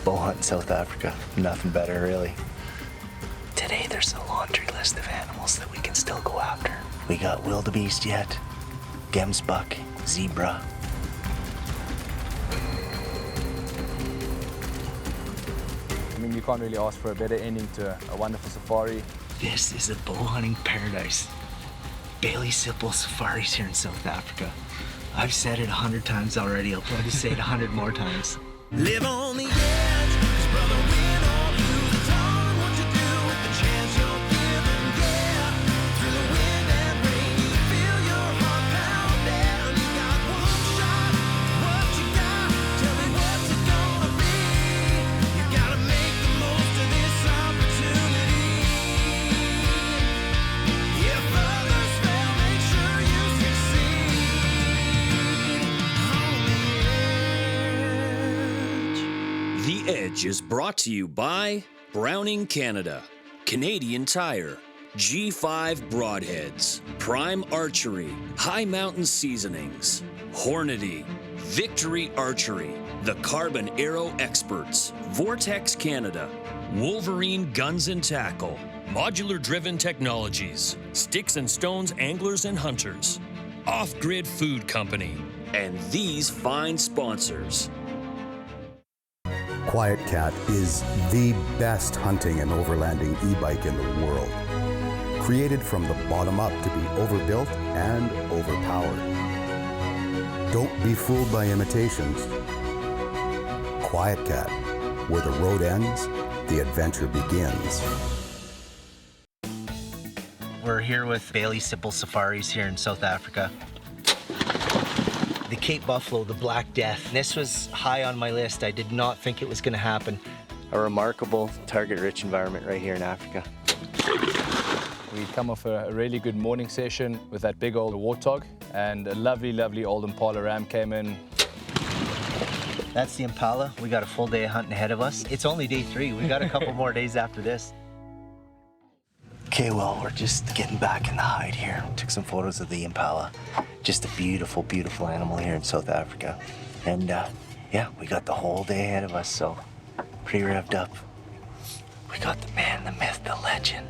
Bowhunting South Africa. Nothing better, really. Today there's a laundry list of animals that we can still go after. We got wildebeest yet, Gemsbok, zebra. I mean, you can't really ask for a better ending to a wonderful safari. This is a bow hunting paradise. Bailey Sipple Safaris here in South Africa. I've said it 100 times already. I'll probably say it 100 more times. Live on the edge, 'cause brother, win or lose, tell me what to do with the chance you're given. Yeah, through the wind and rain, you feel your heart pounding. You got one shot, what you got? Tell me what's it gonna be? You gotta make the most of this opportunity. If others fail, make sure you succeed. On the edge. The Edge is brought to you by Browning Canada, Canadian Tire, G5 Broadheads, Prime Archery, High Mountain Seasonings, Hornady, Victory Archery, The Carbon Arrow Experts, Vortex Canada, Wolverine Guns and Tackle, Modular Driven Technologies, Sticks and Stones Anglers and Hunters, Off Grid Food Company, and these fine sponsors. Quiet Cat is the best hunting and overlanding e-bike in the world. Created from the bottom up to be overbuilt and overpowered. Don't be fooled by imitations. Quiet Cat, where the road ends, the adventure begins. We're here with Bailey Sipple Safaris here in South Africa. The Cape Buffalo, the Black Death. This was high on my list. I did not think it was going to happen. A remarkable target-rich environment right here in Africa. We'd come off a really good morning session with that big old Warthog, and a lovely, lovely old Impala ram came in. That's the Impala. We got a full day of hunting ahead of us. It's only day 3. We got a couple more days after this. Okay, well, we're just getting back in the hide here. Took some photos of the Impala. Just a beautiful, beautiful animal here in South Africa. And yeah, we got the whole day ahead of us, so pretty revved up. We got the man, the myth, the legend,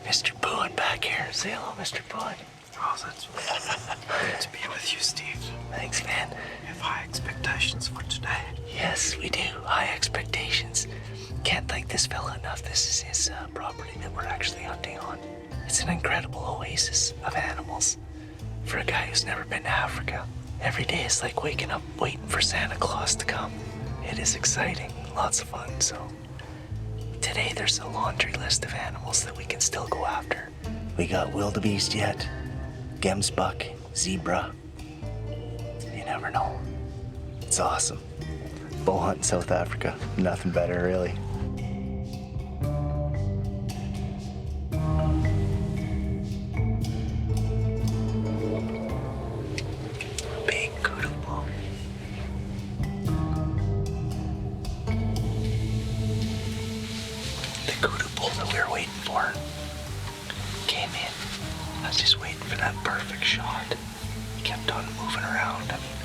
Mr. Boone back here. Say hello, Mr. Boone. Oh, that's great to be with you, Steve. Thanks, man. We have high expectations for today. Yes, we do. High expectations. Can't thank this fella enough. This is his property that we're actually hunting on. It's an incredible oasis of animals for a guy who's never been to Africa. Every day is like waking up waiting for Santa Claus to come. It is exciting, lots of fun. So today there's a laundry list of animals that we can still go after. We got wildebeest yet, Gemsbok, zebra. You never know. It's awesome. Bowhunting South Africa. Nothing better, really. Big Kudu bull. The Kudu bull that we were waiting for came in. I was just waiting for that perfect shot. He kept on moving around. I mean,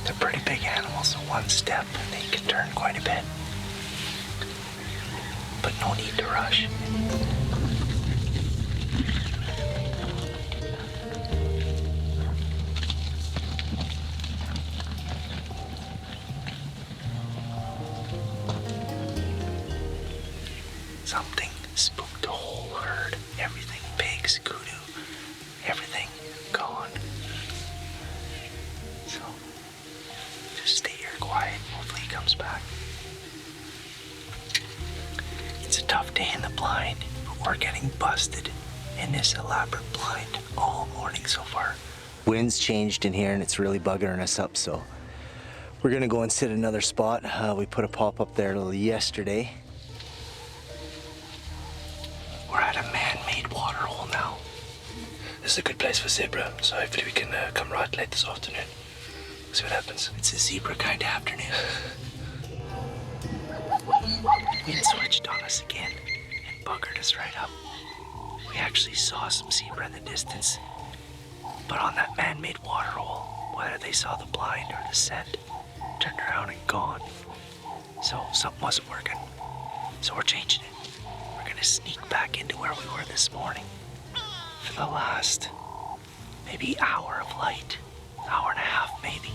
they're pretty big animals, so one step and they can turn quite a bit. But no need to rush. Something spooked the whole herd. Everything, pigs, kudu, everything gone. So, just stay here quiet. Hopefully he comes back. It's a tough day in the blind, but we're getting busted in this elaborate blind all morning so far. Wind's changed in here and it's really buggering us up, so we're gonna go and sit at another spot. We put a pop up there yesterday. We're at a man-made water hole now. This is a good place for zebra, so hopefully we can come right late this afternoon. See what happens. It's a zebra kind of afternoon. Wind switched on us again and buggered us right up. We actually saw some zebra in the distance, but on that man-made water hole, whether they saw the blind or the scent, turned around and gone. So something wasn't working. So we're changing it. We're gonna sneak back into where we were this morning for the last maybe hour of light, hour and a half maybe.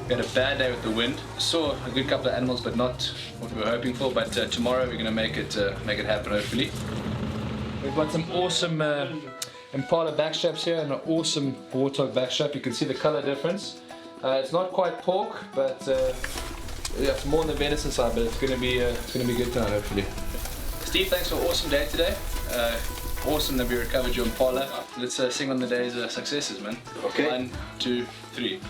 We had a bad day with the wind. Saw a good couple of animals, but not what we were hoping for. But tomorrow we're going to make it happen, hopefully. We've got some awesome Impala backstraps here and an awesome Warthog backstrap. You can see the color difference. It's not quite pork, but yeah, it's more on the venison side. But it's going to be good tonight, hopefully. Steve, thanks for an awesome day today. Awesome that we recovered your Impala. Let's sing on the day's successes, man. Okay. 1, 2, 3.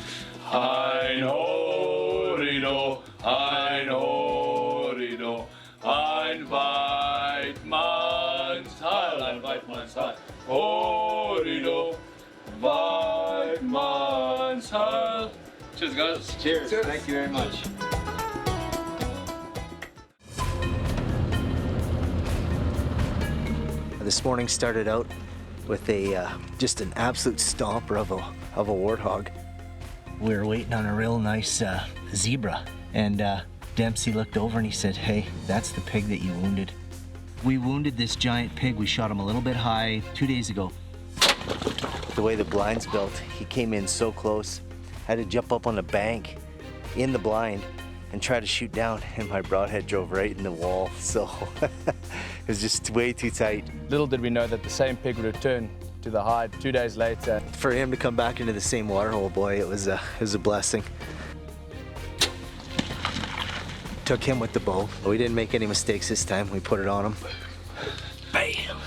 I know, Reno, I know, Reno, I invite man's heil, I invite man's heil. Oh, Reno, invite man's heil. Cheers, guys. Cheers. Thank you very much. This morning started out with a just an absolute stomper of a warthog. We were waiting on a real nice zebra, and Dempsey looked over and he said, "Hey, that's the pig that you wounded." We wounded this giant pig. We shot him a little bit high 2 days ago. The way the blind's built, he came in so close. I had to jump up on the bank in the blind and try to shoot down, and my broadhead drove right in the wall. So it was just way too tight. Little did we know that the same pig would return to the hide 2 days later. For him to come back into the same water hole, boy, it was a blessing. Took him with the bow. We didn't make any mistakes this time. We put it on him. Bam!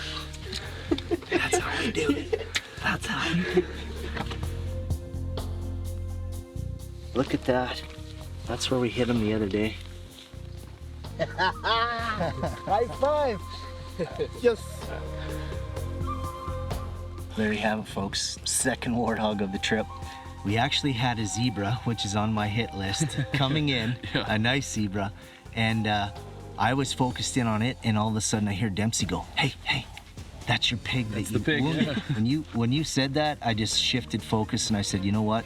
That's how we do it. That's how we do it. Look at that. That's where we hit him the other day. High five! Yes! There you have it, folks. Second warthog of the trip. We actually had a zebra, which is on my hit list, coming in, a nice zebra, and I was focused in on it, and all of a sudden I hear Dempsey go, "Hey, hey, that's your pig that you wounded." When you said that, I just shifted focus and I said, "You know what?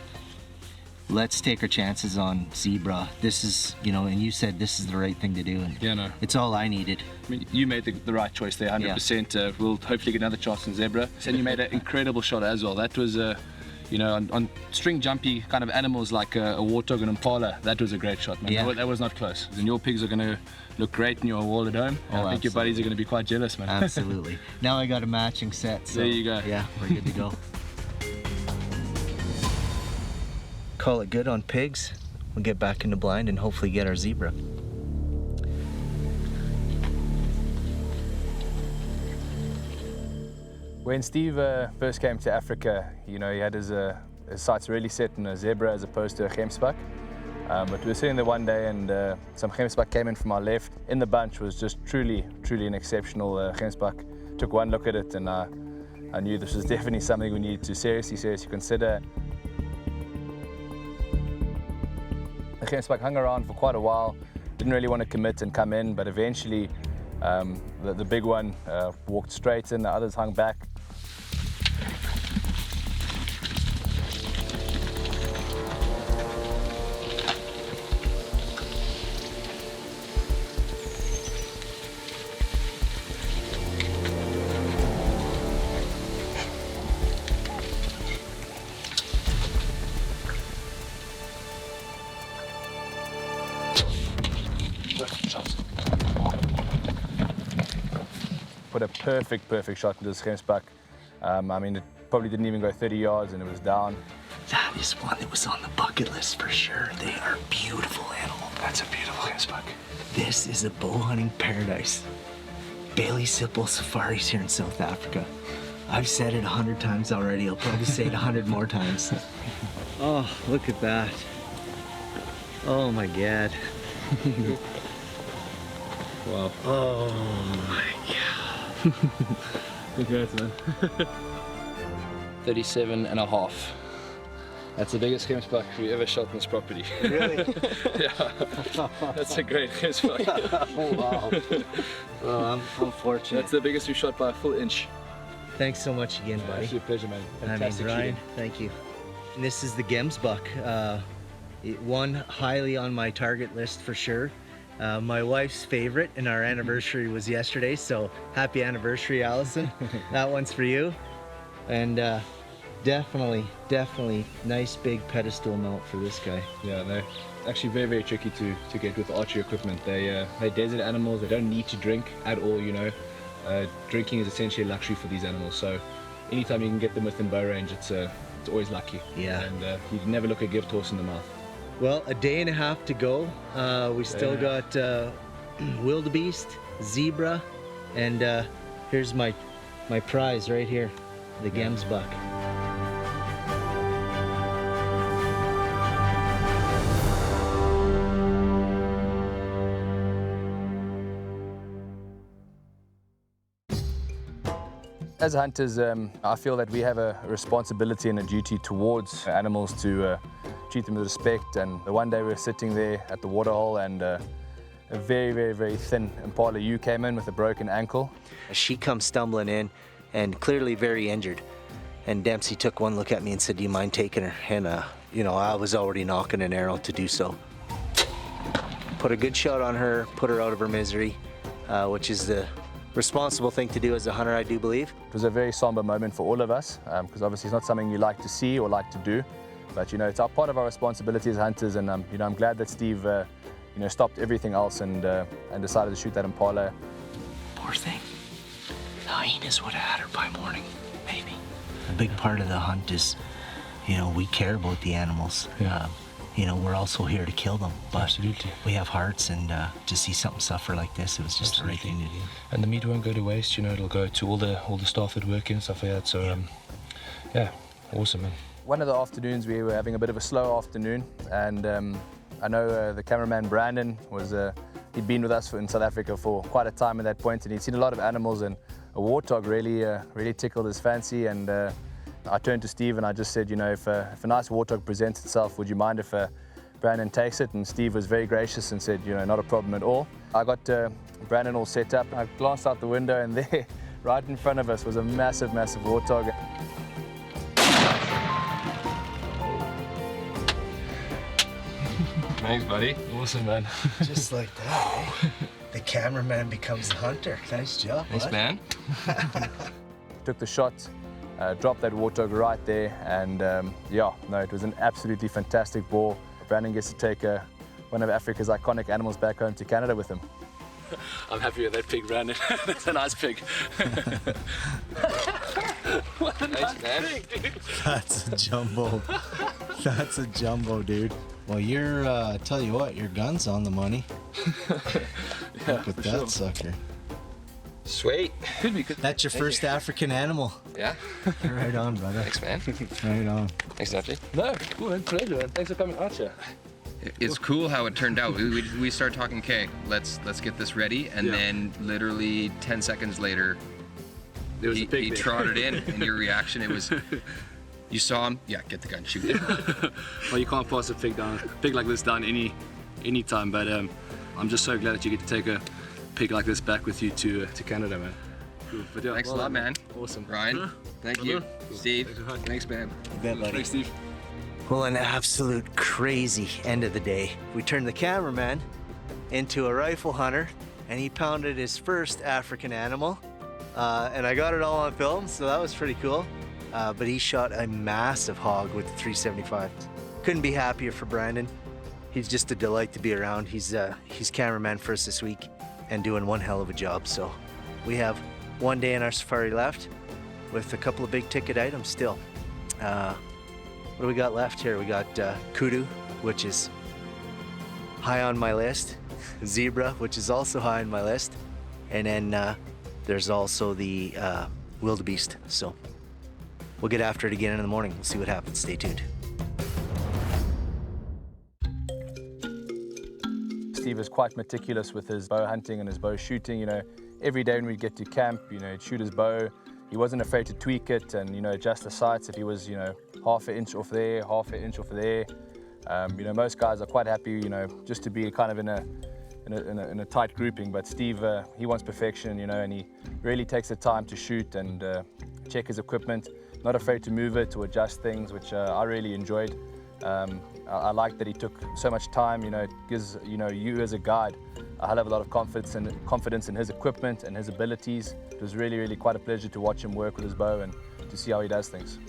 Let's take our chances on zebra. This is, and you said this is the right thing to do, and Yeah, no. it's all I needed." I mean, you made the right choice there, 100%. We'll hopefully get another chance on zebra. And you made an incredible shot as well. That was, on string jumpy kind of animals like a warthog and impala, that was a great shot, man. Yeah. That was not close. And your pigs are going to look great in your wall at home. I think your buddies are going to be quite jealous, man. Absolutely. Now I got a matching set. So There you go. Yeah, we're good to go. Call it good on pigs. We'll get back into blind and hopefully get our zebra. When Steve first came to Africa, he had his sights really set on a zebra as opposed to a Gemsbok. But we were sitting there one day and some Gemsbok came in from our left. In the bunch was just truly an exceptional Gemsbok. Took one look at it and I knew this was definitely something we needed to seriously consider. The Gemsbok hung around for quite a while, didn't really want to commit and come in, but eventually the big one walked straight in, the others hung back. Put a perfect shot into this Gemsbok. I mean, it probably didn't even go 30 yards and it was down. That is one that was on the bucket list for sure. They are beautiful animal. That's a beautiful Gemsbok. This is a bow hunting paradise. Bailey Sipple Safaris here in South Africa. I've said it 100 times already. I'll probably say it 100 more times. Oh, look at that. Oh my God. Wow. Oh my God. Congrats, man. 37 and a half. That's the biggest Gemsbok we ever shot on this property. Really? Yeah. That's a great Gemsbok. Oh, wow. Well, I'm fortunate. That's the biggest we shot by a full inch. thanks so much again, buddy. Absolute pleasure, man. I mean, Fantastic Ryan, shooting. thank you. And this is the Gemsbok. It won highly on my target list for sure. My wife's favorite, and our anniversary was yesterday, so happy anniversary, Allison. That one's for you. And definitely nice big pedestal mount for this guy. Yeah, they're actually very tricky to get with archery equipment. They're desert animals. They don't need to drink at all, you know. Drinking is essentially a luxury for these animals, so anytime you can get them within bow range, it's always lucky. Yeah. And you never look a gift horse in the mouth. Well, a day and a half to go. We still got wildebeest, zebra, and here's my prize right here, the Gemsbok. As hunters, I feel that we have a responsibility and a duty towards animals to treat them with respect. And the one day we were sitting there at the waterhole, and a very thin Impala ewe came in with a broken ankle. She comes stumbling in and clearly very injured. And Dempsey took one look at me and said, "Do you mind taking her?" And you know, I was already knocking an arrow to do so. Put a good shot on her, put her out of her misery, which is the responsible thing to do as a hunter, I do believe. It was a very somber moment for all of us, because obviously it's not something you like to see or like to do. But you know, it's part of our responsibility as hunters, and you know, I'm glad that Steve you know, stopped everything else and decided to shoot that Impala. Poor thing. The hyenas would have had her by morning, maybe. A big part of the hunt is, you know, we care about the animals. Yeah. You know, we're also here to kill them, but Absolutely. we have hearts, and to see something suffer like this, it was just the right thing to do. And the meat won't go to waste, you know, it'll go to all the staff that work in and stuff like that. So yeah, awesome, man. One of the afternoons we were having a bit of a slow afternoon, and I know the cameraman Brandon was he'd been with us in South Africa for quite a time at that point, and he'd seen a lot of animals, and a warthog really tickled his fancy. And I turned to Steve and I just said, you know, if a nice warthog presents itself, would you mind if Brandon takes it? And Steve was very gracious and said, you know, not a problem at all. I got Brandon all set up. I glanced out the window, and there, right in front of us, was a massive warthog. Thanks, buddy. Awesome, man. Just like that, eh? The cameraman becomes the hunter. Nice job, Thanks, man. Took the shot, dropped that warthog right there, and yeah, no, it was an absolutely fantastic ball. Brandon gets to take one of Africa's iconic animals back home to Canada with him. I'm happy with that pig, Brandon. That's a nice pig. What a nice pig, dude. That's a jumbo. That's a jumbo, dude. Well, you're, tell you what, your gun's on the money. Yeah, Look at that sucker. Sweet. Could be good. That's your first African animal. Yeah. Right on, brother. Thanks, man. Right on. Thanks, Dempsey. No, cool, man. Pleasure, man. Thanks for coming out here. It's cool how it turned out. We started talking, okay, let's get this ready, and then literally 10 seconds later, There was a pig he there. trotted in, and your reaction, it was, you saw him, yeah, get the gun, shoot it. Well, you can't pass a pig like this down any time, but I'm just so glad that you get to take a pig like this back with you to Canada, man. Cool. But yeah, Thanks well a lot, done, man. Awesome. Ryan, thank you. Cool. Steve, Thanks for having me. thanks, man. Thanks, Steve. Well, an absolute crazy end of the day. We turned the cameraman into a rifle hunter, and he pounded his first African animal. And I got it all on film, so that was pretty cool. But he shot a massive hog with the 375. Couldn't be happier for Brandon. He's just a delight to be around. He's cameraman for us this week and doing one hell of a job. So we have one day in our safari left with a couple of big ticket items still. What do we got left here? We got Kudu, which is high on my list. Zebra, which is also high on my list. And then there's also the wildebeest. So we'll get after it again in the morning. We'll see what happens. Stay tuned. Steve is quite meticulous with his bow hunting and his bow shooting. You know, every day when we get to camp, you know, he'd shoot his bow. He wasn't afraid to tweak it and, you know, adjust the sights if he was, you know, half an inch off there, half an inch off there. You know, most guys are quite happy, you know, just to be kind of in a tight grouping. But Steve, he wants perfection, you know, and he really takes the time to shoot and check his equipment, not afraid to move it or adjust things, which I really enjoyed. I like that he took so much time. It gives you as a guide a hell of a lot of confidence in his equipment and his abilities. It was really, really quite a pleasure to watch him work with his bow and to see how he does things.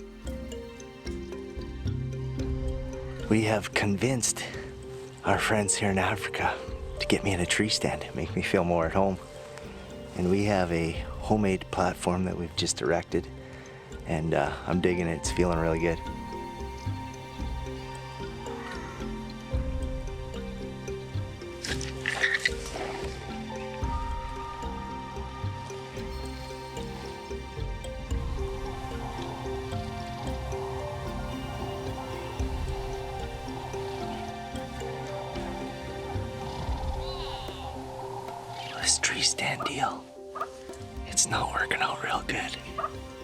We have convinced our friends here in Africa to get me in a tree stand, make me feel more at home. And we have a homemade platform that we've just erected, and I'm digging it. It's feeling really good. This tree stand deal, it's not working out real good.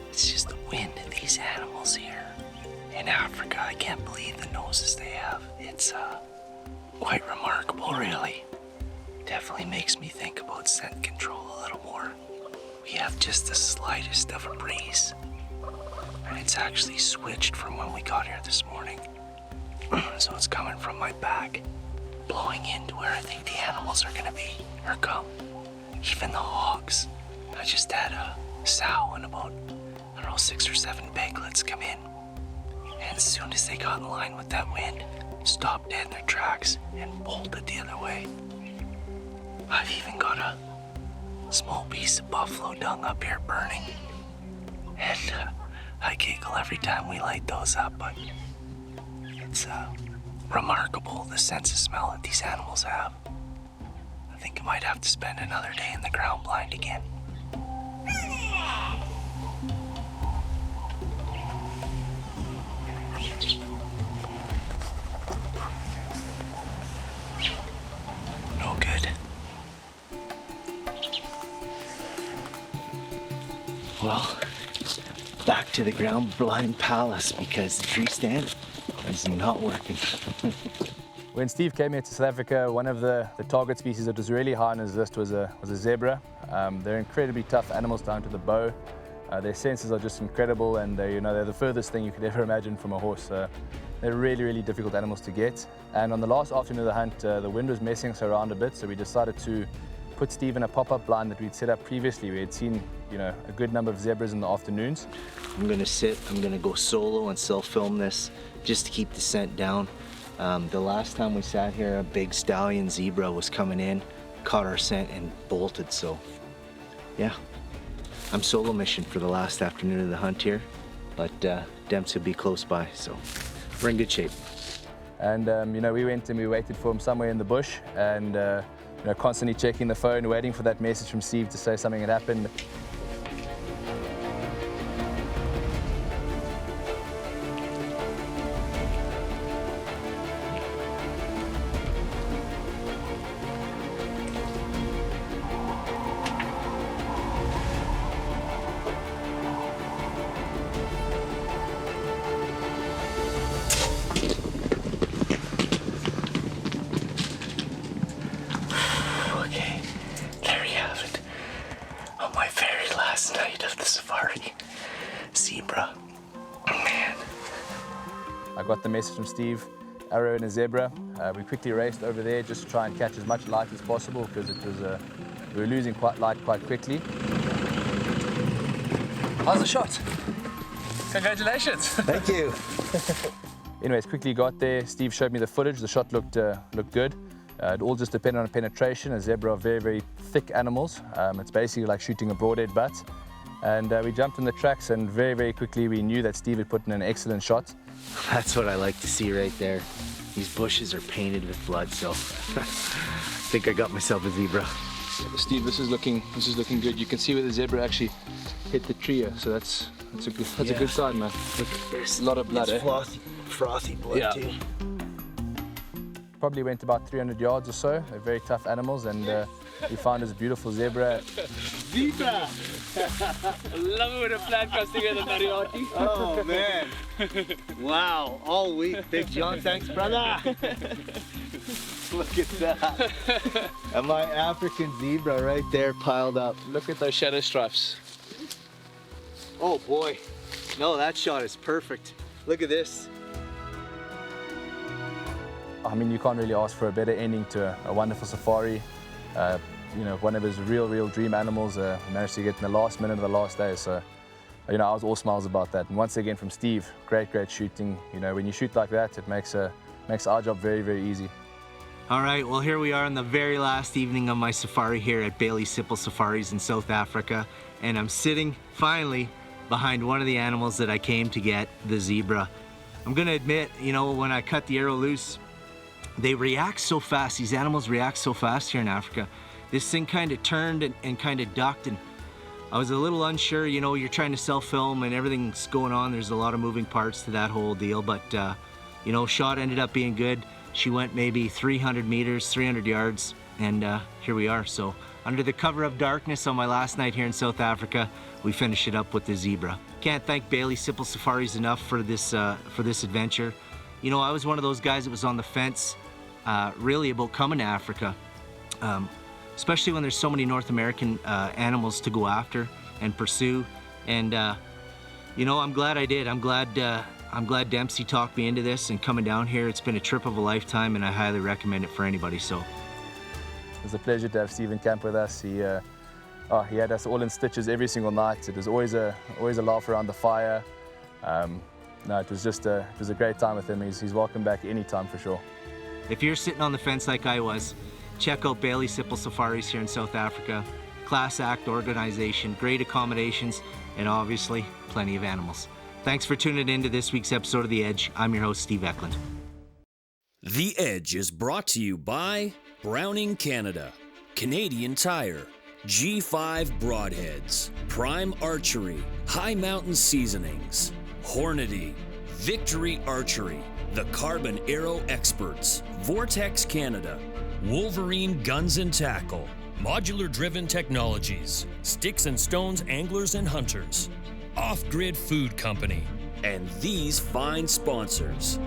It's just the wind of these animals here in Africa. I can't believe the noses they have. It's quite remarkable, really. Definitely makes me think about scent control a little more. We have just the slightest of a breeze, and it's actually switched from when we got here this morning. So it's coming from my back, blowing into where I think the animals are gonna be, or come. Even the hogs. I just had a sow and about, 6 or 7 piglets come in. And as soon as they got in line with that wind, stopped dead in their tracks and bolted the other way. I've even got a small piece of buffalo dung up here burning. And I giggle every time we light those up, but it's remarkable the sense of smell that these animals have. I think I might have to spend another day in the ground blind again. No good. Well, back to the ground blind palace because the tree stand is not working. When Steve came here to South Africa, one of the target species that was really high on his list was a zebra. They're incredibly tough animals down to the bow. Their senses are just incredible, and they're the furthest thing you could ever imagine from a horse. They're really, really difficult animals to get. And on the last afternoon of the hunt, the wind was messing us around a bit, so we decided to put Steve in a pop-up blind that we'd set up previously. We had seen, a good number of zebras in the afternoons. I'm gonna go solo and self-film this just to keep the scent down. The last time we sat here, a big stallion zebra was coming in, caught our scent and bolted, so yeah. I'm solo mission for the last afternoon of the hunt here, but Demps will be close by, so we're in good shape. And we went and we waited for him somewhere in the bush, and constantly checking the phone, waiting for that message from Steve to say something had happened. Okay, there you have it. On my very last night of the safari, zebra. Man. I got the message from Steve, arrow and a zebra. We quickly raced over there just to try and catch as much light as possible because it was we were losing light quite quickly. How's the shot? Congratulations. Thank you. Anyways, quickly got there. Steve showed me the footage. The shot looked good. It all just depended on penetration. A zebra are very, very thick animals. It's basically like shooting a broadhead butt. And we jumped in the tracks, and very, very quickly we knew that Steve had put in an excellent shot. That's what I like to see right there. These bushes are painted with blood, so I think I got myself a zebra. Steve, this is looking good. You can see where the zebra actually hit the tree here, so that's a good sign, man. Look, there's a lot of blood, It's frothy blood too. Probably went about 300 yards or so. They're very tough animals, and we found this beautiful zebra. Zebra! Love it when a plan comes together, Marioti. Oh man! Wow! All week, Big John. Thanks, brother. Look at that! And my African zebra right there piled up. Look at those shadow stripes. Oh boy, no, that shot is perfect. Look at this. I mean, you can't really ask for a better ending to a wonderful safari. You know, one of his real dream animals managed to get in the last minute of the last day. So, you know, I was all smiles about that. And once again from Steve, great shooting. You know, when you shoot like that, it makes our job very easy. All right, well, here we are on the very last evening of my safari here at Bailey Sipple Safaris in South Africa. And I'm sitting, finally, behind one of the animals that I came to get, the zebra. I'm gonna admit, you know, when I cut the arrow loose, they react so fast. These animals react so fast here in Africa. This thing kind of turned and kind of ducked, and I was a little unsure. You know, you're trying to self-film and everything's going on. There's a lot of moving parts to that whole deal, but you know, shot ended up being good. She went maybe 300 meters, 300 yards, and here we are. So under the cover of darkness on my last night here in South Africa, we finished it up with the zebra. Can't thank Bailey Sipple Safaris enough for this adventure. You know, I was one of those guys that was on the fence really about coming to Africa, especially when there's so many North American animals to go after and pursue. And you know, I'm glad I did. I'm glad Dempsey talked me into this and coming down here. It's been a trip of a lifetime, and I highly recommend it for anybody. So It was a pleasure to have Steve in camp with us. He had us all in stitches every single night. It was always a laugh around the fire. No, it was a great time with him. He's welcome back anytime for sure. if you're sitting on the fence like I was, check out Bailey Sipple Safaris here in South Africa. Class act organization, great accommodations, and obviously plenty of animals. Thanks for tuning in to this week's episode of The Edge. I'm your host, Steve Eklund. The Edge is brought to you by Browning Canada, Canadian Tire, G5 Broadheads, Prime Archery, High Mountain Seasonings, Hornady, Victory Archery, The Carbon Arrow Experts, Vortex Canada, Wolverine Guns and Tackle, Modular Driven Technologies, Sticks and Stones Anglers and Hunters, Off Grid Food Company, and these fine sponsors.